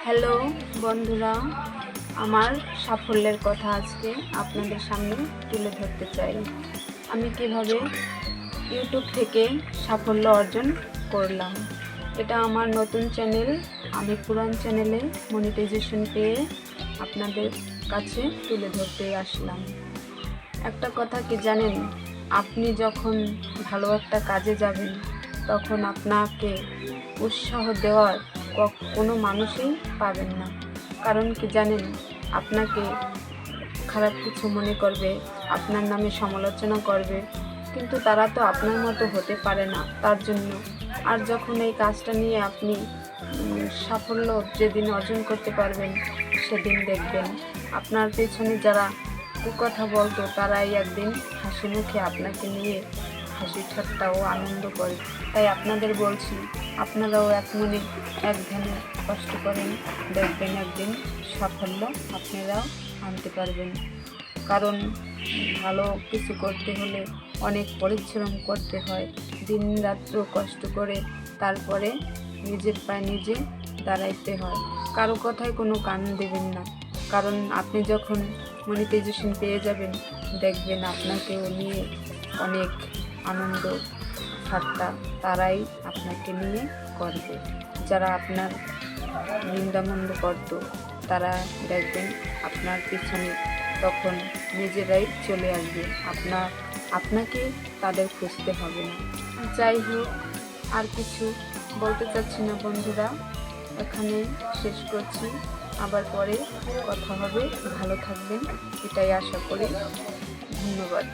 Hello বন্ধুরা, আমার সাফল্যের কথা আজকে আপনাদের সামনে তুলে ধরতে চাই। আমি কিভাবে ইউটিউব থেকে সাফল্য অর্জন করলাম। এটা আমার নতুন চ্যানেল। আমি পুরান চ্যানেলে মনিটাইজেশন পেয়ে আপনাদের কাছে তুলে ধরতে আসলাম। একটা কথা কি জানেন, আপনি যখন ভালো একটা কাজে যাবেন তখন আপনাকে উৎসাহ দেওয়ার কোনো মানুষই পাবেন না। কারণ কি জানেন, আপনাকে খারাপ কিছু মনে করবে, আপনার নামে সমালোচনা করবে, কিন্তু তারা তো আপনার মতো হতে পারে না। তার জন্য আর যখন এই কাজটা নিয়ে আপনি সাফল্য যেদিন অর্জন করতে পারবেন, সেদিন দেখবেন আপনার পেছনে যারা কুকথা বলতো তারাই একদিন হাসি মুখে আপনাকে নিয়ে হাসি ঠাট্টা ও আনন্দ করে। তাই আপনাদের বলছি, আপনারাও এক মনে এক ধ্যানে কষ্ট করেন, দেখবেন একদিন সাফল্য আপনারাও আনতে পারবেন। কারণ ভালো কিছু করতে হলে অনেক পরিশ্রম করতে হয়, দিন রাত্র কষ্ট করে তারপরে নিজের পায়ে নিজে দাঁড়াইতে হয়। কারো কথায় কোনো কান দেবেন না, কারণ আপনি যখন মনিটাইজেশন পেয়ে যাবেন দেখবেন আপনাকেও নিয়ে অনেক আনন্দ ঠাট্টা তারাই আপনাকে নিয়ে করবে। যারা আপনার নিন্দামন্দ করত তারা দেখবেন আপনার পিছনে তখন নিজেরাই চলে আসবে, আপনাকে তাদের খুঁজতে হবে না। যাই হোক, আর কিছু বলতে চাচ্ছি না বন্ধুরা, এখানে শেষ করছি। আবার পরে কথা হবে। ভালো থাকবেন এটাই আশা করি। ধন্যবাদ।